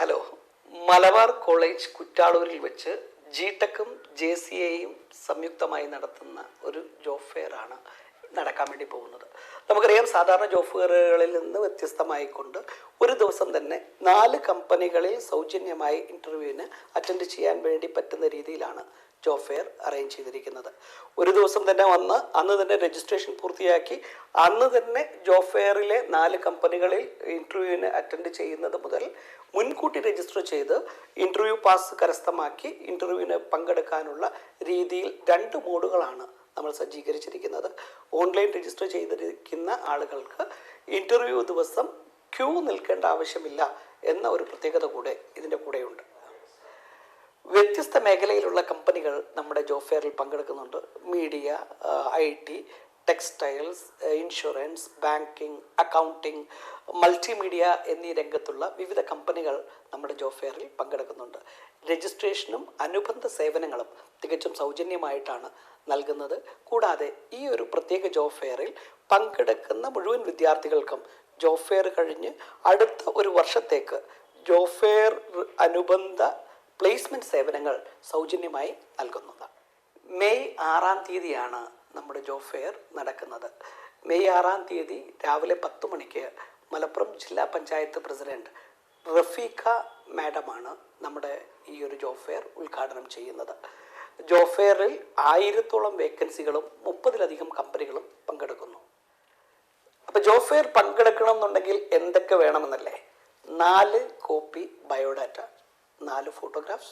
Hello. Malabar college കുറ്റാളൂരിൽ വെച്ച് ജിടെക്കും JCAയും സംയുക്തമായി നടത്തുന്ന ഒരു ജോബ് ഫെയർ ആണ് നടക്കാൻ വേണ്ടി പോകുന്നത്. നമുക്കറിയാം, സാധാരണ ജോബ് ഫെയറുകളിൽ നിന്ന് വ്യത്യസ്തമായിക്കൊണ്ട് ഒരു ദിവസം തന്നെ 4 കമ്പനികളിൽ സൗജന്യമായി ഇൻ്റർവ്യൂവിന് അറ്റൻഡ് ചെയ്യാൻ വേണ്ടി പറ്റുന്ന രീതിയിലാണ് ജോബ് ഫെയർ അറേഞ്ച് ചെയ്തിരിക്കുന്നത്. ഒരു ദിവസം തന്നെ വന്ന് അന്ന് തന്നെ രജിസ്ട്രേഷൻ പൂർത്തിയാക്കി അന്ന് തന്നെ ജോബ് ഫെയറിലെ 4 കമ്പനികളിൽ ഇൻ്റർവ്യൂവിന് അറ്റൻഡ് ചെയ്യുന്നത് മുതൽ മുൻകൂട്ടി രജിസ്റ്റർ ചെയ്ത് ഇൻ്റർവ്യൂ പാസ് കരസ്ഥമാക്കി ഇൻ്റർവ്യൂവിന് പങ്കെടുക്കാനുള്ള രീതിയിൽ 2 മോഡുകളാണ് നമ്മൾ സജ്ജീകരിച്ചിരിക്കുന്നത്. ഓൺലൈൻ രജിസ്റ്റർ ചെയ്തിരിക്കുന്ന ആളുകൾക്ക് ഇൻ്റർവ്യൂ ദിവസം ക്യൂ നിൽക്കേണ്ട ആവശ്യമില്ല എന്ന ഒരു പ്രത്യേകത കൂടെ ഇതിൻ്റെ കൂടെയുണ്ട്. വ്യത്യസ്ത മേഖലയിലുള്ള കമ്പനികൾ നമ്മുടെ ജോബ് ഫെയറിൽ പങ്കെടുക്കുന്നുണ്ട്. Media, IT, textiles, insurance, banking, accounting, multimedia എന്നീ രംഗത്തുള്ള വിവിധ കമ്പനികൾ നമ്മുടെ ജോബ് ഫെയറിൽ പങ്കെടുക്കുന്നുണ്ട്. രജിസ്ട്രേഷനും അനുബന്ധ സേവനങ്ങളും തികച്ചും സൗജന്യമായിട്ടാണ് നൽകുന്നത്. കൂടാതെ ഈ ഒരു പ്രത്യേക ജോബ് ഫെയറിൽ പങ്കെടുക്കുന്ന മുഴുവൻ വിദ്യാർത്ഥികൾക്കും ജോബ് ഫെയർ കഴിഞ്ഞ് അടുത്ത ഒരു വർഷത്തേക്ക് ജോബ് ഫെയർ അനുബന്ധ പ്ലേസ്മെൻറ്റ് സേവനങ്ങൾ സൗജന്യമായി നൽകുന്നതാണ്. മെയ് 6-ാം തീയതിയാണ് നമ്മുടെ ജോബ് ഫെയർ നടക്കുന്നത്. മെയ് 6-ാം തീയതി രാവിലെ 10 മണിക്ക് മലപ്പുറം ജില്ലാ പഞ്ചായത്ത് പ്രസിഡന്റ് റഫീഖ മാഡമാണ് നമ്മുടെ ഈ ഒരു ജോബ് ഫെയർ ഉദ്ഘാടനം ചെയ്യുന്നത്. ജോബ് ഫെയറിൽ 1000-ഓളം വേക്കൻസികളും 30-ലധികം കമ്പനികളും പങ്കെടുക്കുന്നു. അപ്പോൾ ജോബ് ഫെയർ പങ്കെടുക്കണം എന്നുണ്ടെങ്കിൽ എന്തൊക്കെ വേണമെന്നല്ലേ? 4 കോപ്പി ബയോഡാറ്റ, 4 ഫോട്ടോഗ്രാഫ്സ്,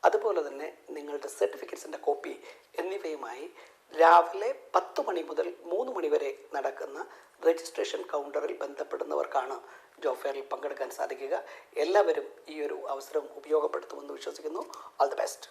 അതുപോലെ തന്നെ നിങ്ങളുടെ സർട്ടിഫിക്കറ്റ്സിൻ്റെ കോപ്പി എന്നിവയുമായി രാവിലെ 10 മണി മുതൽ 3 മണി വരെ നടക്കുന്ന രജിസ്ട്രേഷൻ കൗണ്ടറിൽ ബന്ധപ്പെടുന്നവർക്കാണ് ജോബ് ഫെയറിൽ പങ്കെടുക്കാൻ സാധിക്കുക. എല്ലാവരും ഈ ഒരു അവസരം ഉപയോഗപ്പെടുത്തുമെന്ന് വിശ്വസിക്കുന്നു. All the best.